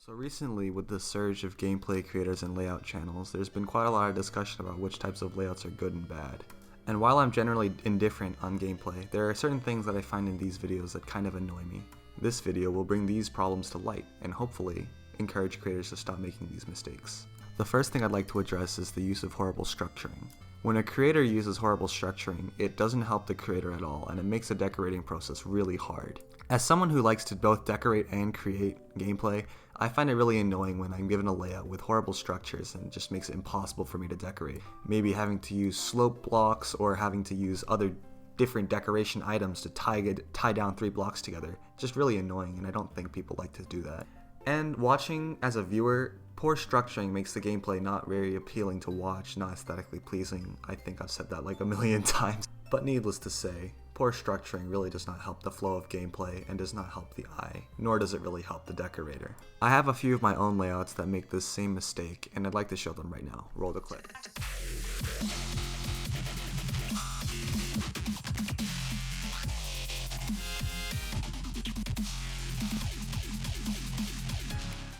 So recently, with the surge of gameplay creators and layout channels, there's been quite a lot of discussion about which types of layouts are good and bad. And while I'm generally indifferent on gameplay, there are certain things that I find in these videos that kind of annoy me. This video will bring these problems to light, and hopefully, encourage creators to stop making these mistakes. The first thing I'd like to address is the use of horrible structuring. When a creator uses horrible structuring, it doesn't help the creator at all, and it makes the decorating process really hard. As someone who likes to both decorate and create gameplay, I find it really annoying when I'm given a layout with horrible structures and it just makes it impossible for me to decorate. Maybe having to use slope blocks or having to use other different decoration items to tie down 3 blocks together. Just really annoying, and I don't think people like to do that. And watching as a viewer, poor structuring makes the gameplay not very appealing to watch, not aesthetically pleasing. I think I've said that like a million times. But needless to say, poor structuring really does not help the flow of gameplay and does not help the eye, nor does it really help the decorator. I have a few of my own layouts that make this same mistake, and I'd like to show them right now. Roll the clip.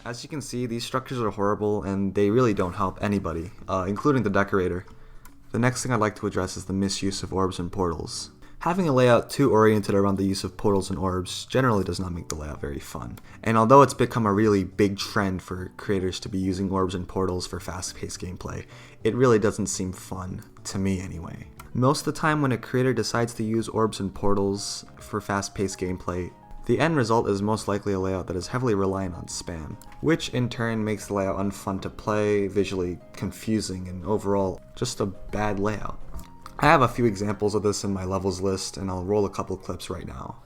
As you can see, these structures are horrible and they really don't help anybody, including the decorator. The next thing I'd like to address is the misuse of orbs and portals. Having a layout too oriented around the use of portals and orbs generally does not make the layout very fun. And although it's become a really big trend for creators to be using orbs and portals for fast-paced gameplay, it really doesn't seem fun, to me anyway. Most of the time when a creator decides to use orbs and portals for fast-paced gameplay, the end result is most likely a layout that is heavily reliant on spam, which in turn makes the layout unfun to play, visually confusing, and overall just a bad layout. I have a few examples of this in my levels list, and I'll roll a couple clips right now.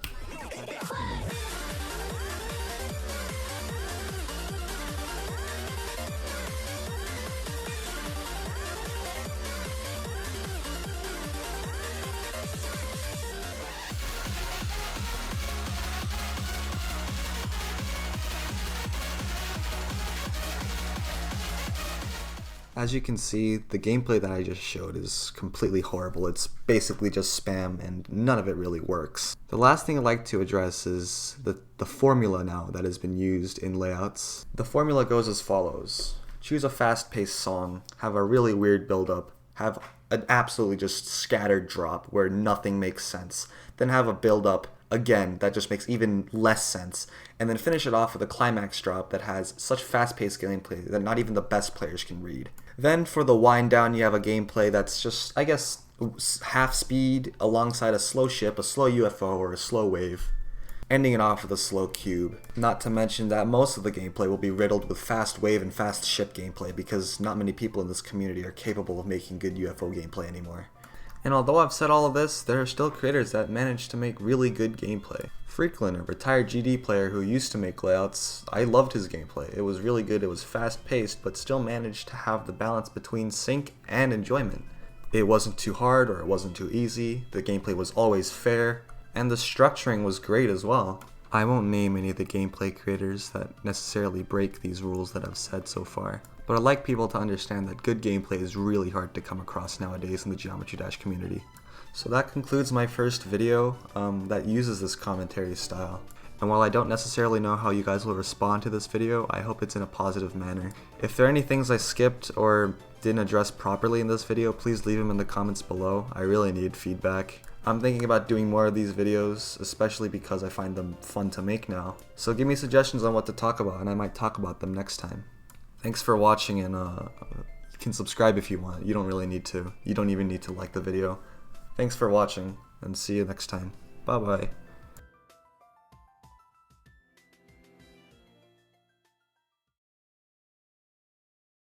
As you can see, the gameplay that I just showed is completely horrible. It's basically just spam and none of it really works. The last thing I'd like to address is the formula now that has been used in layouts. The formula goes as follows. Choose a fast-paced song, have a really weird build-up, have an absolutely just scattered drop where nothing makes sense, then have a build-up again that just makes even less sense, and then finish it off with a climax drop that has such fast-paced gameplay that not even the best players can read. Then for the wind down, you have a gameplay that's just, I guess, half speed alongside a slow ship, a slow UFO, or a slow wave, ending it off with a slow cube. Not to mention that most of the gameplay will be riddled with fast wave and fast ship gameplay because not many people in this community are capable of making good UFO gameplay anymore. And although I've said all of this, there are still creators that manage to make really good gameplay. Freaklin, a retired GD player who used to make layouts, I loved his gameplay. It was really good, it was fast-paced, but still managed to have the balance between sync and enjoyment. It wasn't too hard or it wasn't too easy, the gameplay was always fair, and the structuring was great as well. I won't name any of the gameplay creators that necessarily break these rules that I've said so far, but I'd like people to understand that good gameplay is really hard to come across nowadays in the Geometry Dash community. So that concludes my first video that uses this commentary style. And while I don't necessarily know how you guys will respond to this video, I hope it's in a positive manner. If there are any things I skipped or didn't address properly in this video, please leave them in the comments below. I really need feedback. I'm thinking about doing more of these videos, especially because I find them fun to make now. So give me suggestions on what to talk about and I might talk about them next time. Thanks for watching, and you can subscribe if you want. You don't really need to. You don't even need to like the video. Thanks for watching, and see you next time. Bye bye.